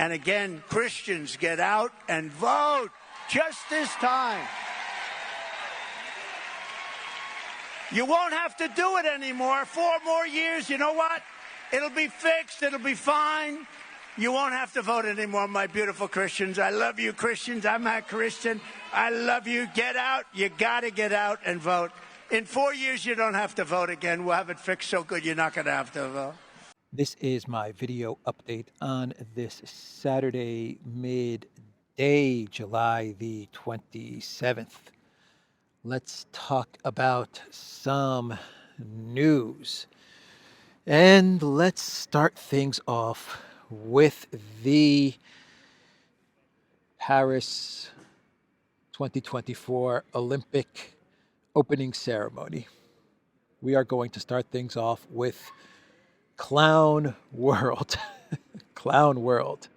And again, Christians, get out and vote just this time. You won't have to do it anymore. 4 more years, you know what? It'll be fixed. It'll be fine. You won't have to vote anymore, my beautiful Christians. I love you, Christians. I'm a Christian. I love you. Get out. You got to get out and vote. In 4 years, you don't have to vote again. We'll have it fixed so good you're not going to have to vote. This is my video update on this Saturday midday, July the 27th. Let's talk about some news. And let's start things off with the Paris 2024 Olympic opening ceremony. We are going to start things off with Clown World. Clown World.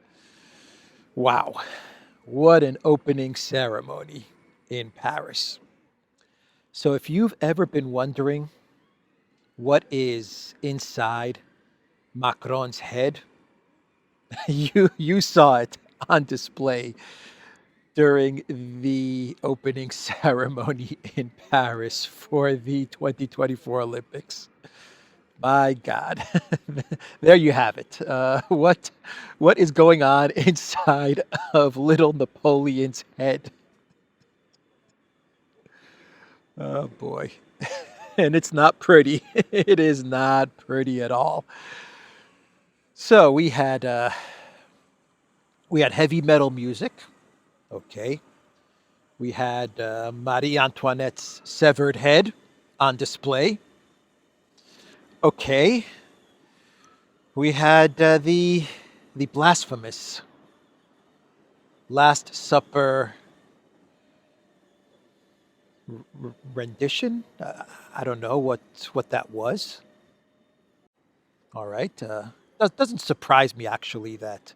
Wow. What an opening ceremony in Paris. So if you've ever been wondering what is inside Macron's head, you saw it on display during the opening ceremony in Paris for the 2024 Olympics. My God, there you have it. What is going on inside of little Napoleon's head? Oh boy, and it's not pretty. It is not pretty at all. So we had heavy metal music. Okay, we had Marie Antoinette's severed head on display. Okay, we had the blasphemous Last Supper rendition. I don't know what that was. All right, doesn't surprise me actually that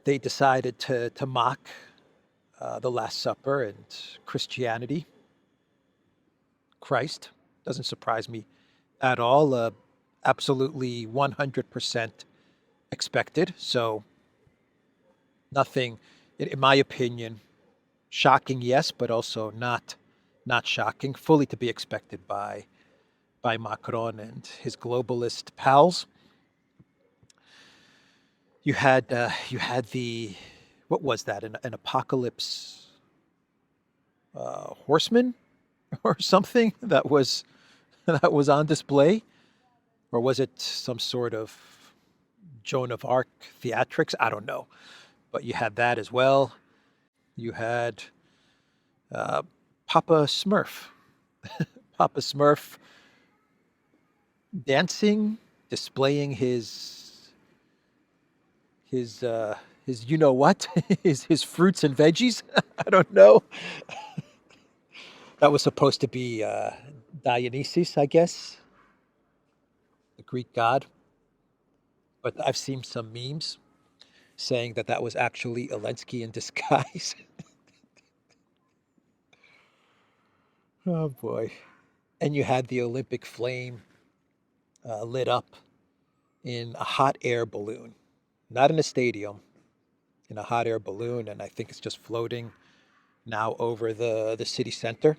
they decided to mock the Last Supper and Christianity. Christ doesn't surprise me at all. Absolutely 100% expected. So nothing, in my opinion, shocking, yes, but also not shocking. Fully to be expected by Macron and his globalist pals. You had the, what was that? An apocalypse horseman or something that was on display, or was it some sort of Joan of Arc theatrics? I don't know, but you had that as well. You had Papa Smurf, Papa Smurf dancing, displaying his you know what, his fruits and veggies. I don't know. That was supposed to be Dionysus, I guess, the Greek god. But I've seen some memes saying that was actually Elensky in disguise. Oh boy. And you had the Olympic flame lit up in a hot air balloon, not in a stadium, in a hot air balloon. And I think it's just floating now over the city center.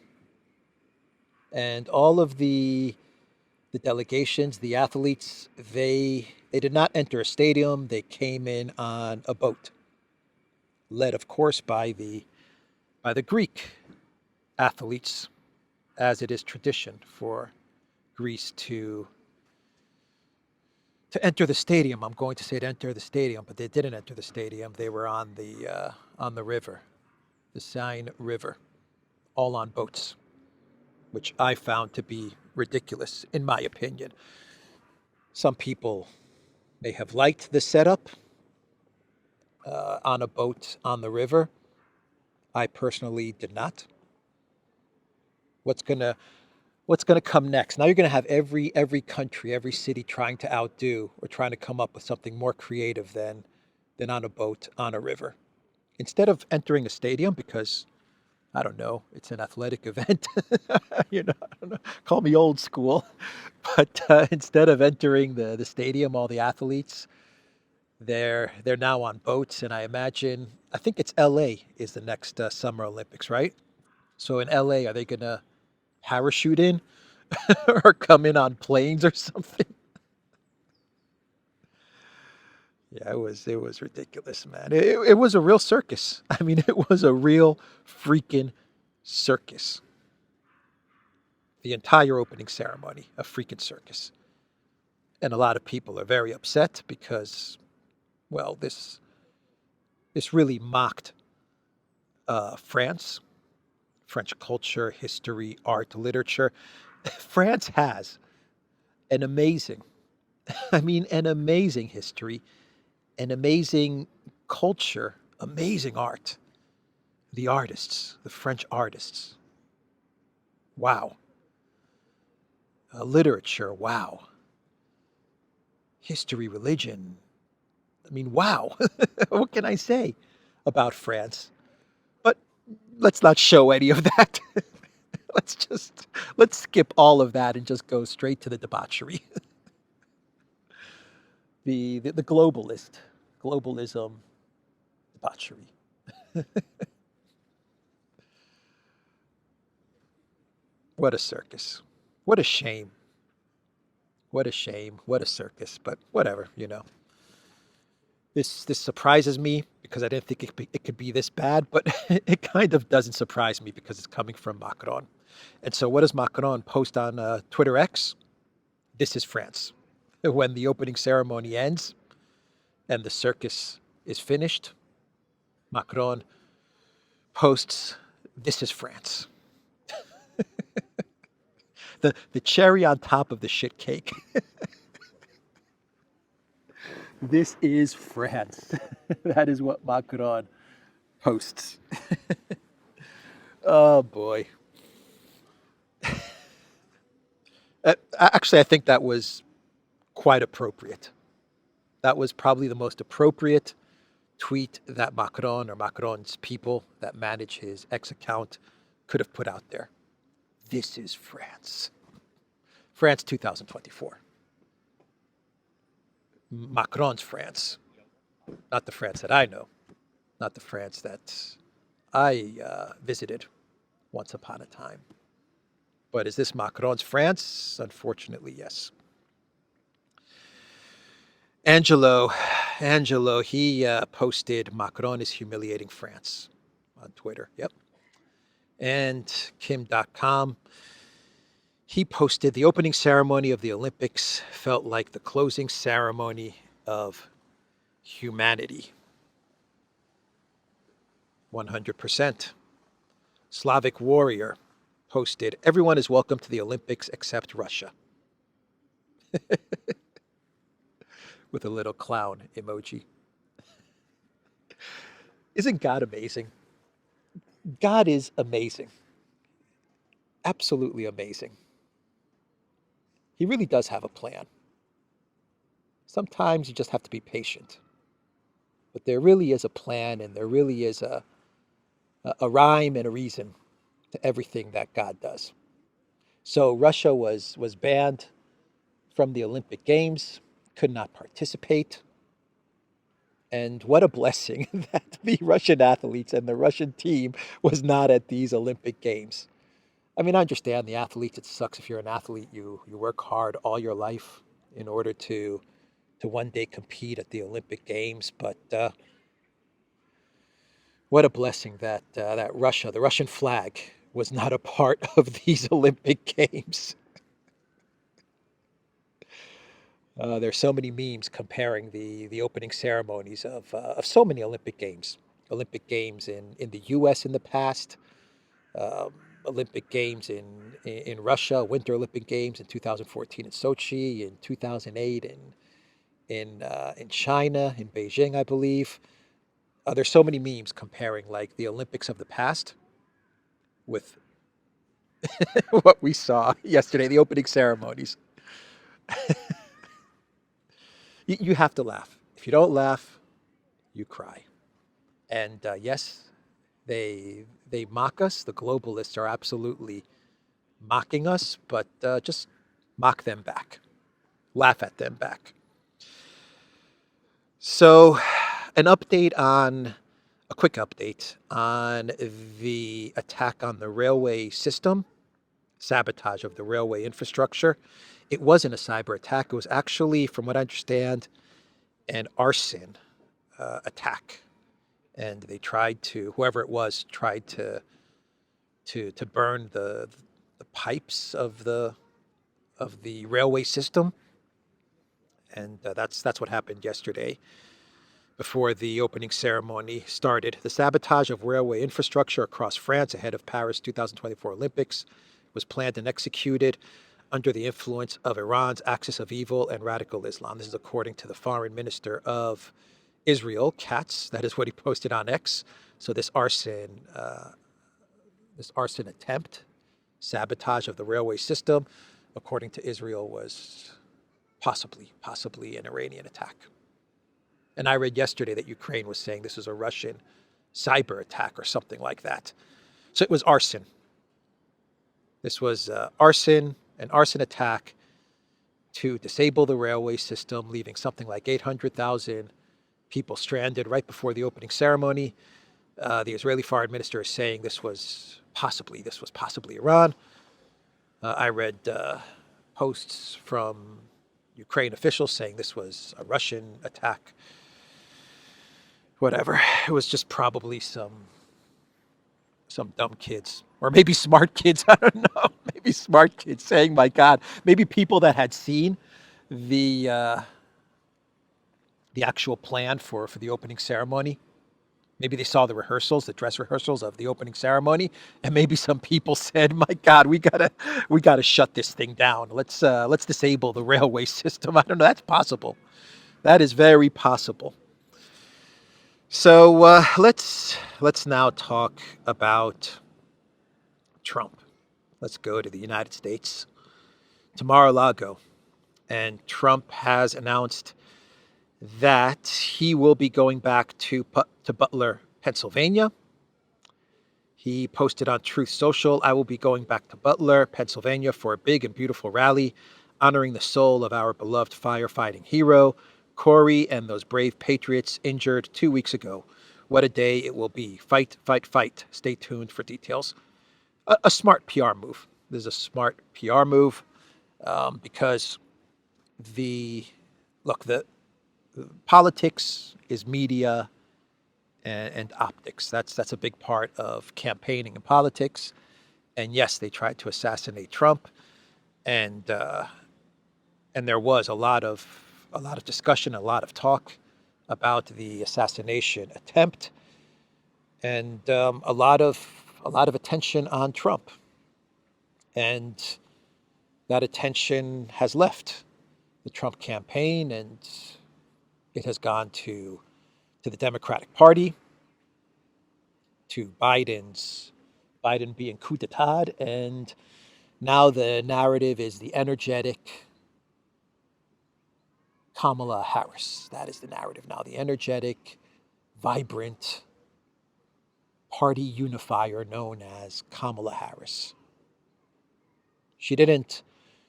And all of the delegations, the athletes, they did not enter a stadium. They came in on a boat, led, of course, by the Greek athletes, as it is tradition for Greece to enter the stadium. I'm going to say to enter the stadium, but they didn't enter the stadium. They were on the river, the Seine River, all on boats, which I found to be ridiculous, in my opinion. Some people may have liked the setup on a boat on the river. I personally did not. What's gonna come next? Now you're gonna have every country, every city trying to outdo or trying to come up with something more creative than on a boat on a river. Instead of entering a stadium, because I don't know, it's an athletic event. I don't know, call me old school, but instead of entering the stadium, all the athletes, They're now on boats, and I think it's LA is the next Summer Olympics, right? So in LA, are they gonna parachute in or come in on planes or something? Yeah, it was ridiculous, man. It was a real circus. I mean, it was a real freaking circus. The entire opening ceremony, a freaking circus. And a lot of people are very upset because, well, this really mocked France, French culture, history, art, literature. France has an amazing, I mean, an amazing history, an amazing culture, amazing art. The artists, the French artists. Wow. Literature. Wow. History, religion. I mean, wow. What can I say about France? But let's not show any of that. Let's skip all of that and just go straight to the debauchery. The globalism, debauchery. What a circus. What a shame. What a shame. What a circus. But whatever, you know. This surprises me because I didn't think it could be this bad, but it kind of doesn't surprise me because it's coming from Macron. And so what does Macron post on Twitter X? This is France. When the opening ceremony ends and the circus is finished, Macron posts, this is France. The cherry on top of the shit cake. This is France. That is what Macron posts. Oh boy. Actually, I think that was quite appropriate. That was probably the most appropriate tweet that Macron or Macron's people that manage his X account could have put out there. This is France. France 2024. Macron's France. Not the France that I know. Not the France that I visited once upon a time. But is this Macron's France? Unfortunately, yes. Angelo, he posted Macron is humiliating France on Twitter. Yep. And Kim.com, he posted the opening ceremony of the Olympics felt like the closing ceremony of humanity. 100%. Slavic Warrior posted, everyone is welcome to the Olympics except Russia. With a little clown emoji. Isn't God amazing? God is amazing. Absolutely amazing. He really does have a plan. Sometimes you just have to be patient. But there really is a plan, and there really is a rhyme and a reason to everything that God does. So Russia was banned from the Olympic Games, could not participate. And what a blessing that the Russian athletes and the Russian team was not at these Olympic Games. I mean, I understand the athletes, it sucks if you're an athlete, you work hard all your life in order to one day compete at the Olympic Games, but what a blessing that Russia, the Russian flag, was not a part of these Olympic Games. There's so many memes comparing the opening ceremonies of so many Olympic Games. Olympic Games in the U.S. in the past, Olympic Games in Russia, Winter Olympic Games in 2014 in Sochi, in 2008 in China, in Beijing, I believe. There's so many memes comparing like the Olympics of the past with what we saw yesterday, the opening ceremonies. You have to laugh. If you don't laugh, you cry. And yes, they mock us. The globalists are absolutely mocking us, but just mock them back. Laugh at them back. So, a quick update on the attack on the railway system, sabotage of the railway infrastructure. It wasn't a cyber attack. It was actually, from what I understand, an arson attack. And they whoever it was, tried to burn the pipes of the railway system. And that's what happened yesterday before the opening ceremony started. The sabotage of railway infrastructure across France ahead of Paris 2024 Olympics was planned and executed under the influence of Iran's axis of evil and radical Islam. This is according to the foreign minister of Israel, Katz. That is what he posted on X. So this arson attempt, sabotage of the railway system, according to Israel, was possibly an Iranian attack. And I read yesterday that Ukraine was saying this was a Russian cyber attack or something like that. So it was arson. This was an arson attack to disable the railway system, leaving something like 800,000 people stranded right before the opening ceremony. The Israeli foreign minister is saying this was possibly Iran. I read posts from Ukraine officials saying this was a Russian attack. Whatever. It was just probably some dumb kids, or maybe smart kids. I don't know. Maybe smart kids saying, "My God." Maybe people that had seen the actual plan for the opening ceremony. Maybe they saw the dress rehearsals of the opening ceremony, and maybe some people said, "My God, we gotta shut this thing down. Let's disable the railway system." I don't know. That's possible. That is very possible. So let's now talk about Trump. Let's go to the United States, to Mar-a-Lago, and Trump has announced that he will be going back to Butler, Pennsylvania. He posted on Truth Social, "I will be going back to Butler, Pennsylvania for a big and beautiful rally honoring the soul of our beloved firefighting hero, Corey, and those brave patriots injured 2 weeks ago. What a day it will be. Fight, fight, fight. Stay tuned for details." A smart PR move. This is a smart PR move because the politics is media and optics. That's a big part of campaigning and politics. And yes, they tried to assassinate Trump, and there was a lot of discussion, a lot of talk about the assassination attempt, and a lot of attention on Trump, and that attention has left the Trump campaign, and it has gone to the Democratic Party, to Biden being coup d'etat, and now the narrative is the energetic Kamala Harris. That is the narrative now. The energetic, vibrant party unifier known as Kamala Harris. She didn't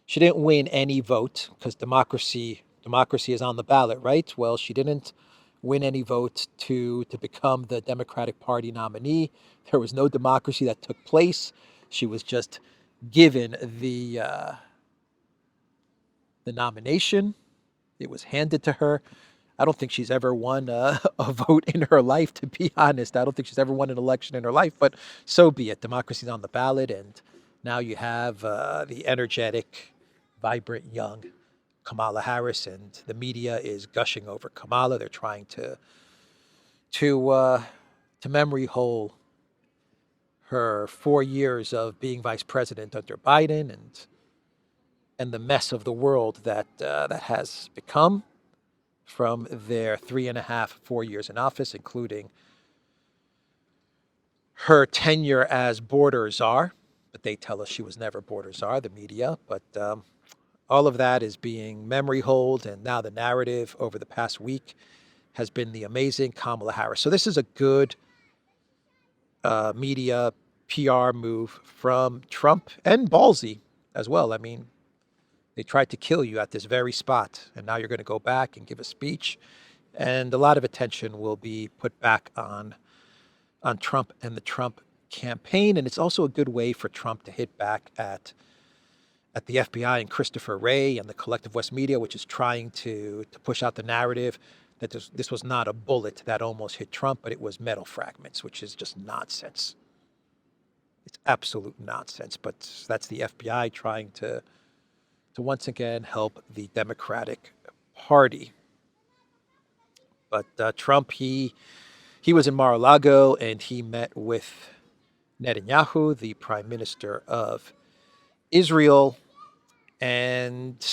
win any vote because democracy is on the ballot, right? Well, she didn't win any vote to become the Democratic Party nominee. There was no democracy that took place. She was just given the nomination. It was handed to her. I don't think she's ever won a vote in her life, to be honest. I don't think she's ever won an election in her life, but so be it. Democracy's on the ballot, and now you have the energetic, vibrant, young Kamala Harris, and the media is gushing over Kamala. They're trying to memory hole her 4 years of being vice president under Biden, and the mess of the world that has become from their 4 years in office, including her tenure as border czar. But they tell us she was never border czar, the media. But all of that is being memory holed, and now the narrative over the past week has been the amazing Kamala Harris. So this is a good media PR move from Trump, and ballsy as well. I mean, they tried to kill you at this very spot, and now you're going to go back and give a speech And a lot of attention will be put back on Trump and the Trump campaign. And it's also a good way for Trump to hit back at the FBI and Christoforou and the collective West media, which is trying to push out the narrative that this was not a bullet that almost hit Trump, but it was metal fragments, which is just nonsense. It's absolute nonsense. But that's the FBI trying to once again help the Democratic Party. But Trump, he was in Mar-a-Lago and he met with Netanyahu, the prime minister of Israel. And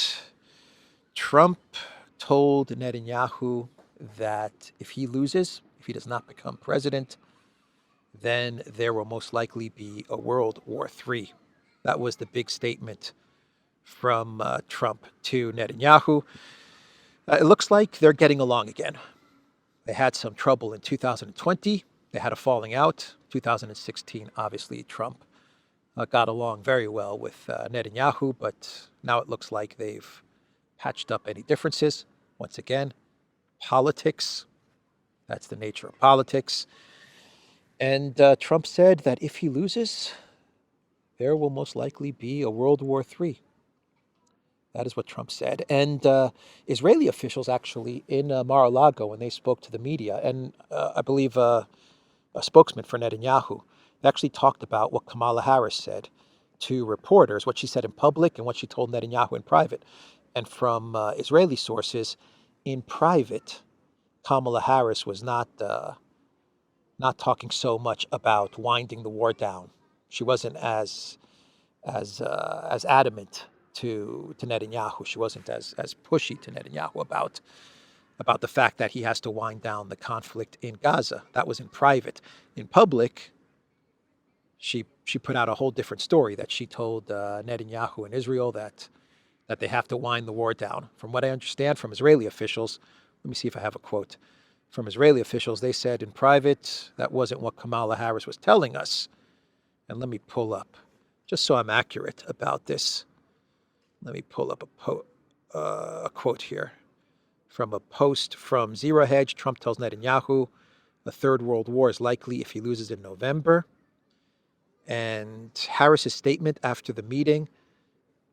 Trump told Netanyahu that if he loses, if he does not become president, then there will most likely be a World War III. That was the big statement from Trump to Netanyahu. It looks like they're getting along again. They had some trouble in 2020. They had a falling out. 2016, obviously, Trump got along very well with Netanyahu, but now it looks like they've patched up any differences. Once again, politics. That's the nature of politics. And Trump said that if he loses, there will most likely be a World War III. That is what Trump said. And Israeli officials actually in Mar-a-Lago, when they spoke to the media, and I believe a spokesman for Netanyahu, they actually talked about what Kamala Harris said to reporters, what she said in public and what she told Netanyahu in private. And from Israeli sources, in private, Kamala Harris was not talking so much about winding the war down. She wasn't as adamant to Netanyahu. She wasn't as pushy to Netanyahu about the fact that he has to wind down the conflict in Gaza. That was in private. In public, she put out a whole different story that she told Netanyahu and Israel that they have to wind the war down. From what I understand from Israeli officials, let me see if I have a quote. From Israeli officials, they said in private, that wasn't what Kamala Harris was telling us. And let me pull up, just so I'm accurate about this. Let me pull up a quote here from a post from Zero Hedge. Trump tells Netanyahu a third world war is likely if he loses in November. And Harris's statement after the meeting,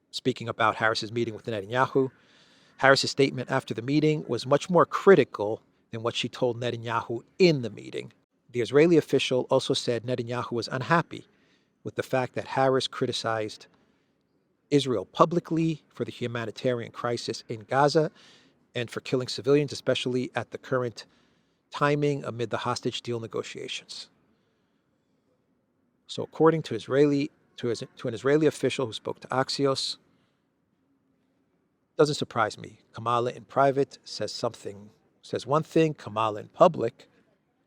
speaking about Harris's meeting with Netanyahu, Harris's statement after the meeting was much more critical than what she told Netanyahu in the meeting. The Israeli official also said Netanyahu was unhappy with the fact that Harris criticized Israel publicly for the humanitarian crisis in Gaza and for killing civilians, especially at the current timing amid the hostage deal negotiations. So according to an Israeli official who spoke to Axios, doesn't surprise me. Kamala in private says one thing, Kamala in public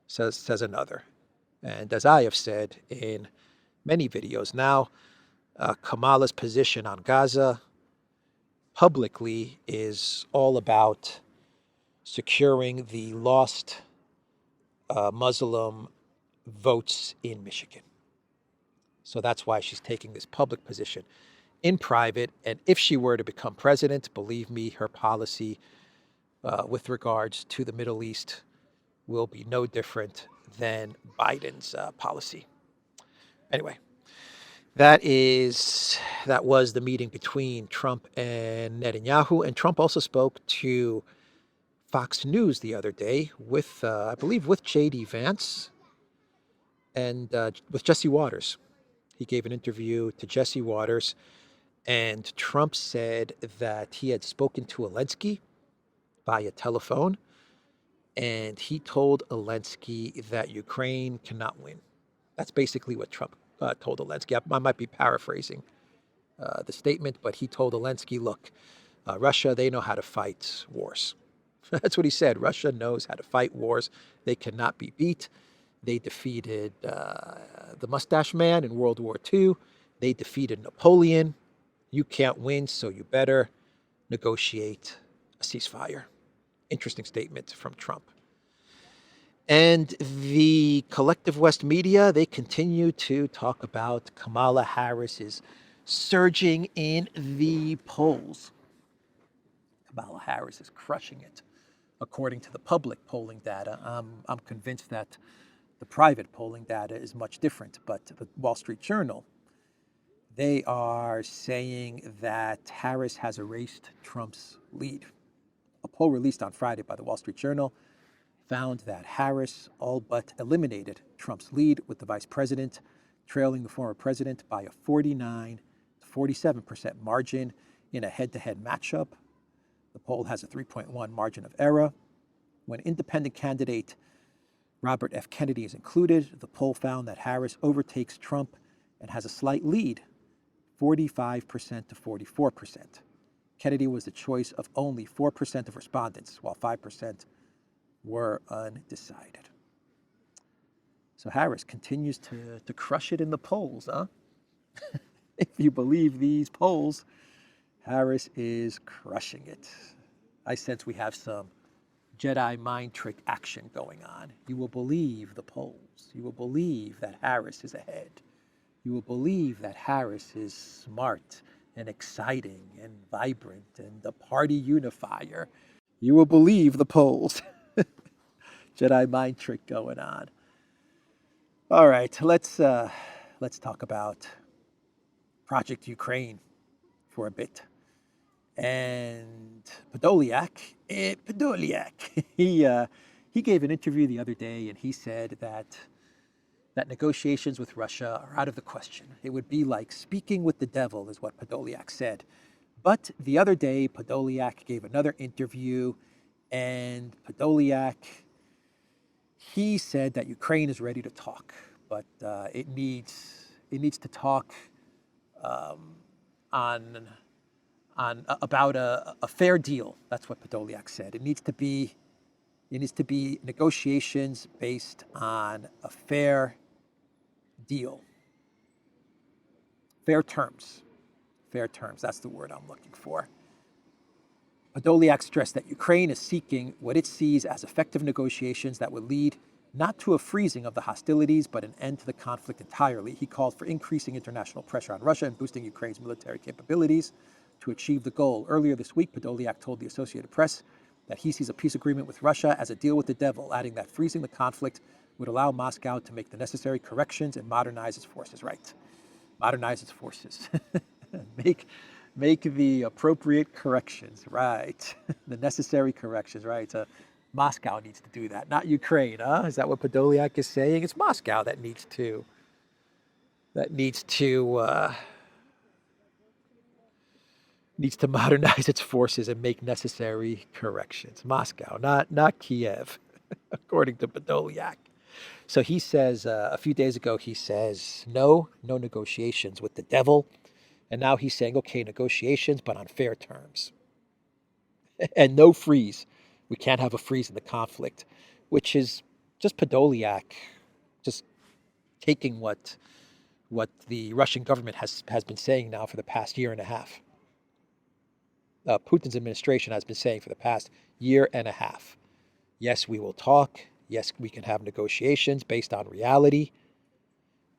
says another. And as I have said in many videos now, Kamala's position on Gaza publicly is all about securing the lost Muslim votes in Michigan. So that's why she's taking this public position. In private, and if she were to become president, believe me, her policy with regards to the Middle East will be no different than Biden's policy. Anyway, that was the meeting between Trump and Netanyahu. And Trump also spoke to Fox News the other day with, I believe, with J.D. Vance and with Jesse Waters. He gave an interview to Jesse Waters, and Trump said that he had spoken to Elensky via telephone, and he told Elensky that Ukraine cannot win. That's basically what Trump told Elensky. I might be paraphrasing the statement, but he told Elensky, look, Russia, they know how to fight wars. That's what he said. Russia knows how to fight wars. They cannot be beat. They defeated the Mustache Man in World War II. They defeated Napoleon. You can't win, so you better negotiate a ceasefire. Interesting statement from Trump. And the collective West media, they continue to talk about Kamala Harris is surging in the polls. Kamala Harris is crushing it according to the public polling data. I'm convinced that the private polling data is much different, but the Wall Street Journal, they are saying that Harris has erased Trump's lead. A poll released on Friday by the Wall Street Journal found that Harris all but eliminated Trump's lead, with the vice president trailing the former president by a 49 to 47% margin in a head-to-head matchup. The poll has a 3.1 margin of error. When independent candidate Robert F. Kennedy is included, the poll found that Harris overtakes Trump and has a slight lead, 45% to 44%. Kennedy was the choice of only 4% of respondents, while 5% were undecided. So Harris continues to crush it in the polls, huh? If you believe these polls, Harris is crushing it. I sense we have some Jedi mind trick action going on. You will believe the polls. You will believe that Harris is ahead. You will believe that Harris is smart and exciting and vibrant and a party unifier. You will believe the polls. Jedi mind trick going on. All right, let's talk about Project Ukraine for a bit. And Podolyak, he gave an interview the other day, and he said that negotiations with Russia are out of the question. It would be like speaking with the devil, is what Podolyak said. But the other day, Podolyak gave another interview, and Podolyak, he said that Ukraine is ready to talk, but it needs to talk about a fair deal. That's what Podolyak said. It needs to be negotiations based on a fair deal. Fair terms. Fair terms. That's the word I'm looking for. Podolyak stressed that Ukraine is seeking what it sees as effective negotiations that would lead not to a freezing of the hostilities, but an end to the conflict entirely. He called for increasing international pressure on Russia and boosting Ukraine's military capabilities to achieve the goal. Earlier this week, Podolyak told the Associated Press that he sees a peace agreement with Russia as a deal with the devil, adding that freezing the conflict would allow Moscow to make the necessary corrections and modernize its forces. Right. Modernize its forces. Make the appropriate corrections, right? The necessary corrections, right? Moscow needs to do that, not Ukraine, huh? Is that what Podolyak is saying? It's Moscow that needs to modernize its forces and make necessary corrections. Moscow, not Kiev, according to Podolyak. So he says, a few days ago, he says, no negotiations with the devil. And now he's saying, okay, negotiations, but on fair terms. And no freeze. We can't have a freeze in the conflict, which is just Podolyak just taking what the Russian government has been saying now for the past year and a half. Putin's administration has been saying for the past year and a half. Yes, we will talk. Yes, we can have negotiations based on reality.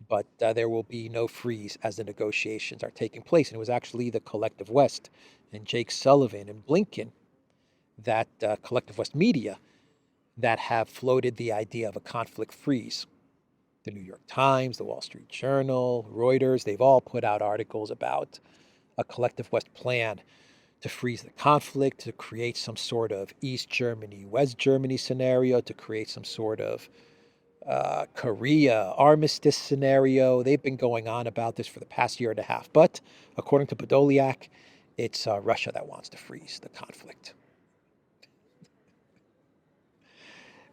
But there will be no freeze as the negotiations are taking place. And it was actually the Collective West and Jake Sullivan and Blinken, that Collective West media, that have floated the idea of a conflict freeze. The New York Times, the Wall Street Journal, Reuters, they've all put out articles about a Collective West plan to freeze the conflict, to create some sort of East Germany, West Germany scenario, to create some sort of Korea armistice scenario. They've been going on about this for the past year and a half. But according to Podolyak, it's Russia that wants to freeze the conflict.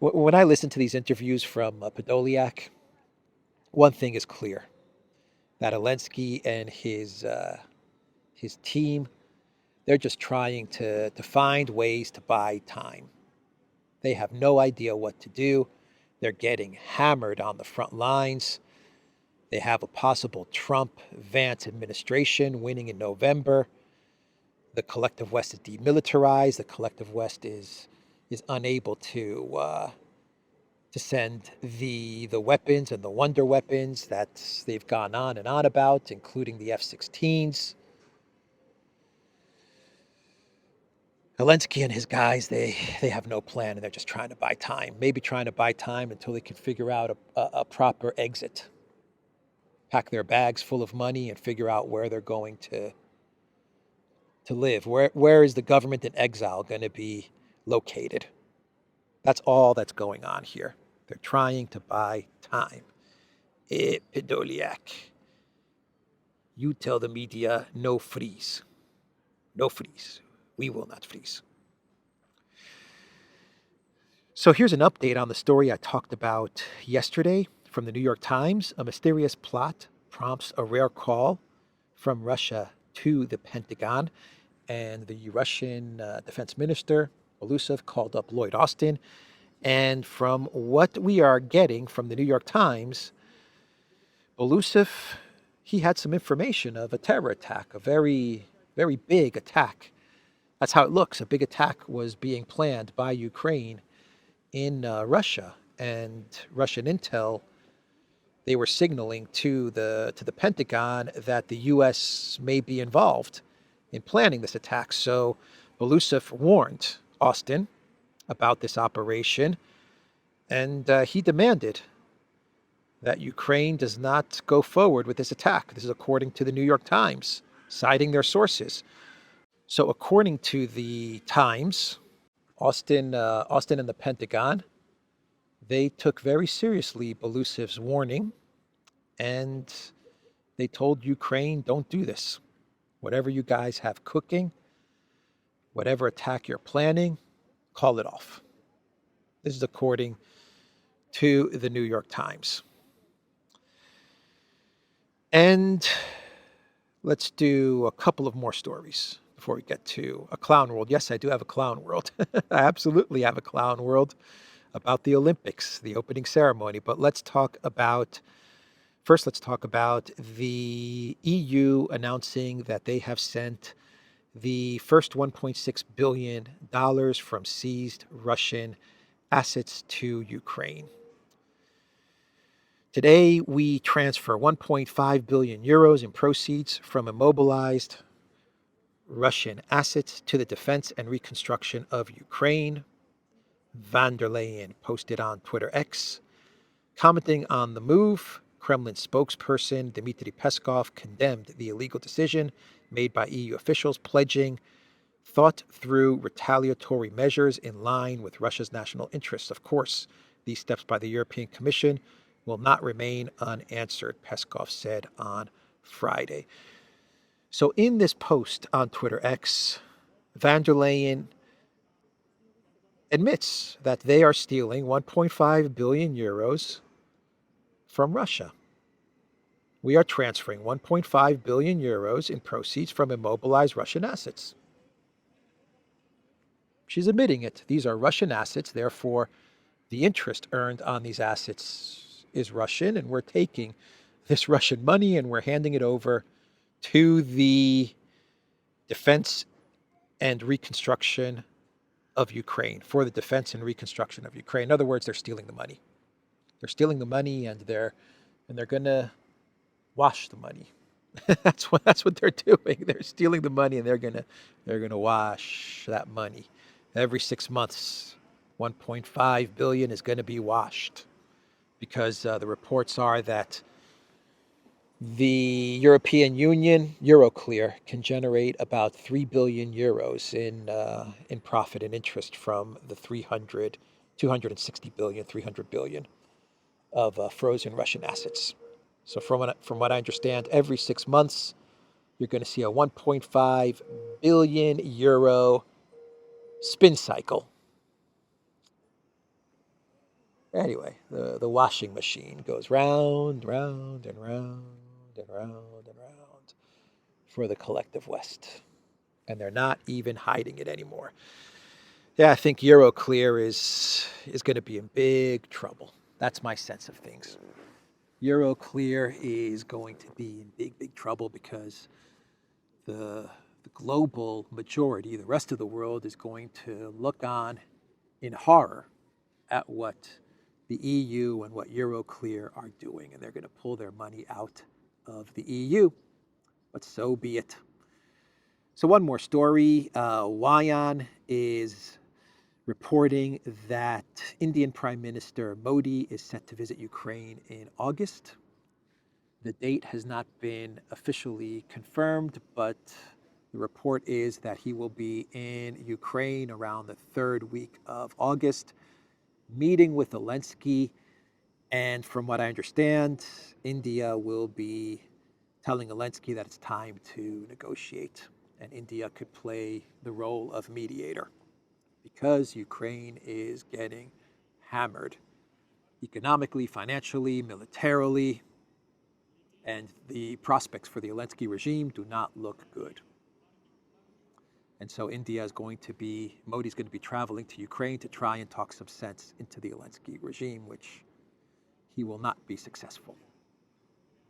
When I listen to these interviews from Podolyak, one thing is clear, that Elensky and his team, they're just trying to find ways to buy time. They have no idea what to do. They're getting hammered on the front lines. They have a possible Trump-Vance administration winning in November. The Collective West is demilitarized. The Collective West is unable to send the weapons and the wonder weapons that they've gone on and on about, including the F-16s. Elensky and his guys, they have no plan, and they're just trying to buy time. Maybe trying to buy time until they can figure out a proper exit. Pack their bags full of money and figure out where they're going to live. Where is the government in exile going to be located? That's all that's going on here. They're trying to buy time. Podolyak. You tell the media, no freeze. No freeze. We will not freeze. So here's an update on the story I talked about yesterday from the New York Times. A mysterious plot prompts a rare call from Russia to the Pentagon. And the Russian defense minister, Belousov, called up Lloyd Austin. And from what we are getting from the New York Times, Belousov, he had some information of a terror attack, a very, very big attack. That's how it looks. A big attack was being planned by Ukraine in Russia, and Russian intel, they were signaling to the Pentagon that the U.S. may be involved in planning this attack. So Belousov warned Austin about this operation, and he demanded that Ukraine does not go forward with this attack. This is according to the New York Times, citing their sources. So according to the Times, Austin and the Pentagon, they took very seriously Belousov's warning, and they told Ukraine, don't do this. Whatever you guys have cooking, whatever attack you're planning, call it off. This is according to the New York Times. And let's do a couple of more stories before we get to a clown world. Yes, I do have a clown world. I absolutely have a clown world about the Olympics, the opening ceremony. But let's talk about the EU announcing that they have sent the first $1.6 billion from seized Russian assets to Ukraine. Today, we transfer 1.5 billion euros in proceeds from immobilized Russian assets to the defense and reconstruction of Ukraine. Van der Leyen posted on Twitter X. Commenting on the move, Kremlin spokesperson Dmitry Peskov condemned the illegal decision made by EU officials, pledging thought-through retaliatory measures in line with Russia's national interests. Of course, these steps by the European Commission will not remain unanswered, Peskov said on Friday. So in this post on Twitter X, Van der Leyen admits that they are stealing 1.5 billion euros from Russia. We are transferring 1.5 billion euros in proceeds from immobilized Russian assets. She's admitting it. These are Russian assets, therefore the interest earned on these assets is Russian, and we're taking this Russian money and we're handing it over to the defense and reconstruction of Ukraine, for the defense and reconstruction of Ukraine. In other words, they're stealing the money. They're stealing the money, and they're going to wash the money. that's what they're doing. They're stealing the money, and they're going to wash that money. Every 6 months, 1.5 billion is going to be washed, because the reports are that the European Union, Euroclear, can generate about 3 billion euros in profit and interest from the 260 billion, 300 billion of frozen Russian assets. So from what I understand, every 6 months, you're going to see a 1.5 billion euro spin cycle. Anyway, the washing machine goes round, round, and round, and round, and round for the collective West. And they're not even hiding it anymore. Yeah, I think Euroclear is going to be in big trouble. That's my sense of things. Euroclear is going to be in big, big trouble, because the global majority, the rest of the world, is going to look on in horror at what the EU and what Euroclear are doing, and they're going to pull their money out of the EU. But so be it. So one more story. Wayan is reporting that Indian Prime Minister Modi is set to visit Ukraine in August. The date has not been officially confirmed, but the report is that he will be in Ukraine around the third week of August, meeting with Elensky. And from what I understand, India will be telling Elensky that it's time to negotiate, and India could play the role of mediator because Ukraine is getting hammered economically, financially, militarily, and the prospects for the Elensky regime do not look good. And so Modi's going to be traveling to Ukraine to try and talk some sense into the Elensky regime, which he will not be successful.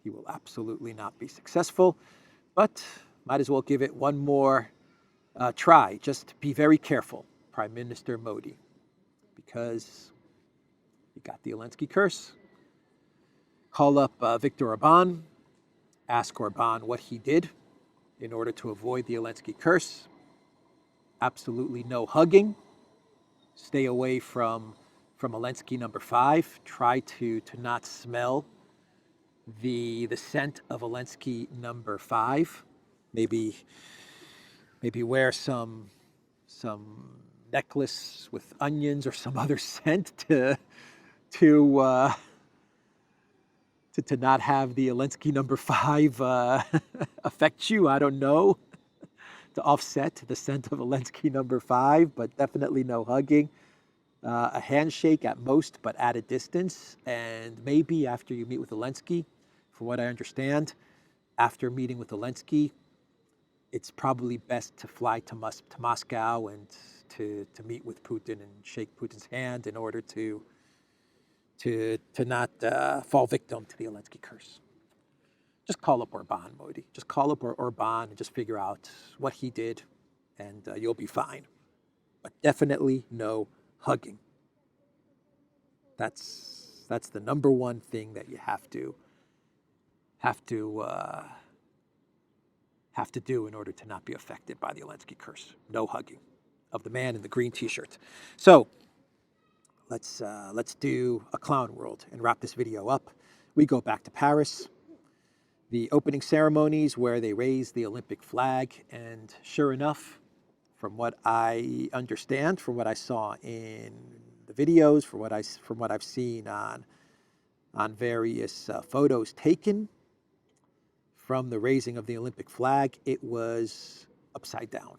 He will absolutely not be successful, but might as well give it one more try. Just be very careful, Prime Minister Modi, because you got the Elensky curse. Call up Viktor Orban, ask Orban what he did in order to avoid the Elensky curse. Absolutely no hugging. Stay away from Elensky number 5. Try to not smell the scent of Elensky number 5. Maybe wear some necklace with onions or some other scent to not have the Elensky number 5 affect you. I don't know, to offset the scent of Elensky number 5, but definitely no hugging. A handshake at most, but at a distance. And maybe after you meet with Elensky, from what I understand, after meeting with Elensky, it's probably best to fly to Moscow and to meet with Putin and shake Putin's hand in order to not fall victim to the Elensky curse. Just call up Orban, Modi. Just call up Orban and just figure out what he did, and you'll be fine. But definitely no hugging. That's the number one thing that you have to do in order to not be affected by the Elensky curse. No hugging of the man in the green T-shirt. So let's do a clown world and wrap this video up. We go back to Paris, the opening ceremonies where they raise the Olympic flag, and sure enough, from what I understand, from what I saw in the videos, from what I've seen on various photos taken from the raising of the Olympic flag, it was upside down.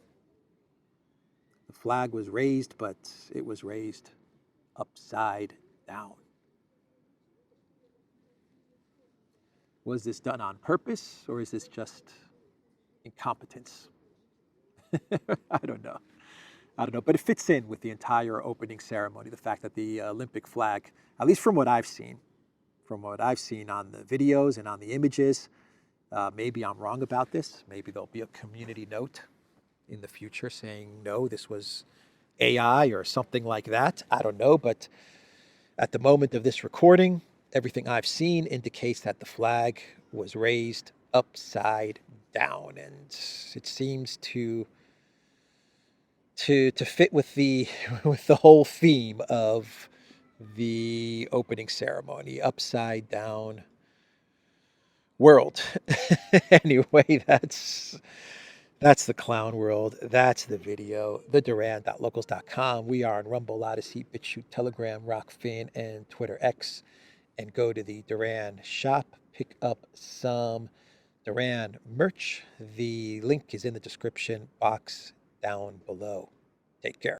The flag was raised, but it was raised upside down. Was this done on purpose, or is this just incompetence? I don't know, but it fits in with the entire opening ceremony, the fact that the Olympic flag, at least from what I've seen on the videos and on the images, maybe I'm wrong about this. Maybe there'll be a community note in the future saying, no, this was AI or something like that. I don't know, but at the moment of this recording, everything I've seen indicates that the flag was raised upside down, and it seems to fit with the whole theme of the opening ceremony, upside down world. Anyway, that's the clown world. That's the video. TheDuran.locals.com. We are on Rumble, ODYSEE, BitChute, Telegram, Rockfin, and Twitter X. And go to the Duran shop. Pick up some Duran merch. The link is in the description box down below. Take care.